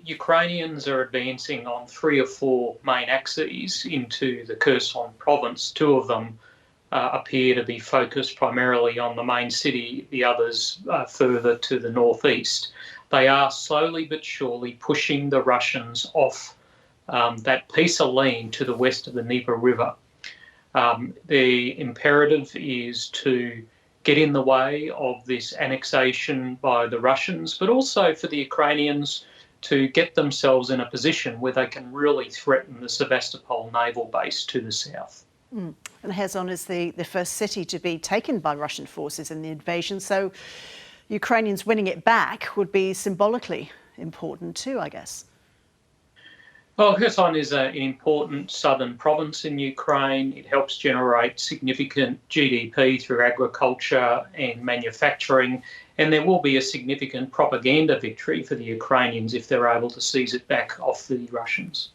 Ukrainians are advancing on 3 or 4 main axes into the Kherson province. 2 of them appear to be focused primarily on the main city, the others further to the northeast. They are slowly but surely pushing the Russians off that piece of land to the west of the Dnieper River. The imperative is to get in the way of this annexation by the Russians, but also for the Ukrainians to get themselves in a position where they can really threaten the Sevastopol naval base to the south. And Kherson is the first city to be taken by Russian forces in the invasion, so Ukrainians winning it back would be symbolically important too, I guess. Well, Kherson is an important southern province in Ukraine. It helps generate significant GDP through agriculture and manufacturing, and there will be a significant propaganda victory for the Ukrainians if they're able to seize it back off the Russians.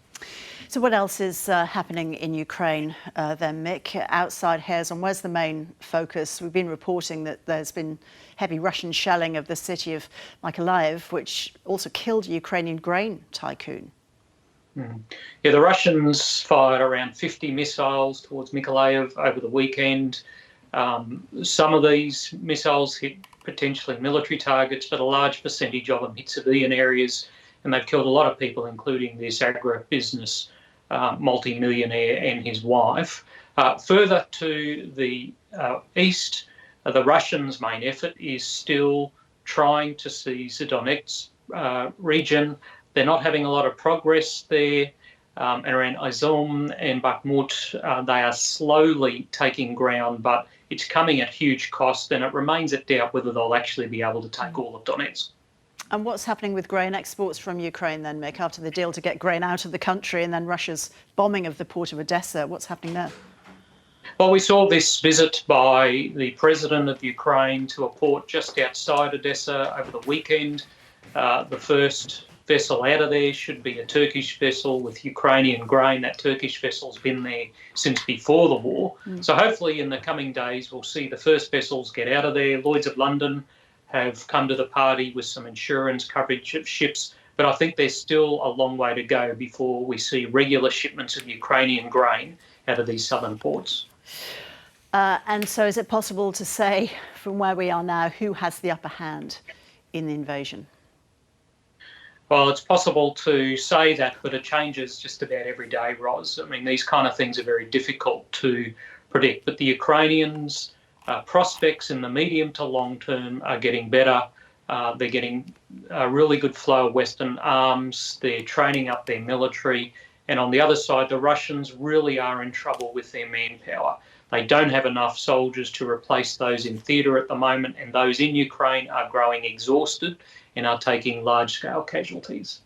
So what else is happening in Ukraine then, Mick, outside Kherson? Where's the main focus? We've been reporting that there's been heavy Russian shelling of the city of Mykolaiv, which also killed a Ukrainian grain tycoon. Yeah, the Russians fired around 50 missiles towards Mykolaiv over the weekend. Some of these missiles hit potentially military targets, but a large percentage of them hit civilian areas, and they've killed a lot of people, including this agribusiness multi-millionaire and his wife. Further to the east, the Russians' main effort is still trying to seize the Donetsk region. They're not having a lot of progress there. And around Izum and Bakhmut, they are slowly taking ground, but it's coming at huge cost, and it remains a doubt whether they'll actually be able to take all of Donetsk. And what's happening with grain exports from Ukraine then, Mick, after the deal to get grain out of the country and then Russia's bombing of the port of Odessa? What's happening there? Well, we saw this visit by the president of Ukraine to a port just outside Odessa over the weekend. The first vessel out of there should be a Turkish vessel with Ukrainian grain. That Turkish vessel's been there since before the war. So hopefully in the coming days we'll see the first vessels get out of there. Lloyd's of London have come to the party with some insurance coverage of ships, but I think there's still a long way to go before we see regular shipments of Ukrainian grain out of these southern ports. And so is it possible to say from where we are now who has the upper hand in the invasion? Well, it's possible to say that, but it changes just about every day, Roz. I mean, these kind of things are very difficult to predict, but the Ukrainians' prospects in the medium to long term are getting better. They're getting a really good flow of Western arms. They're training up their military. And on the other side, the Russians really are in trouble with their manpower. They don't have enough soldiers to replace those in theatre at the moment, and those in Ukraine are growing exhausted and are taking large-scale casualties.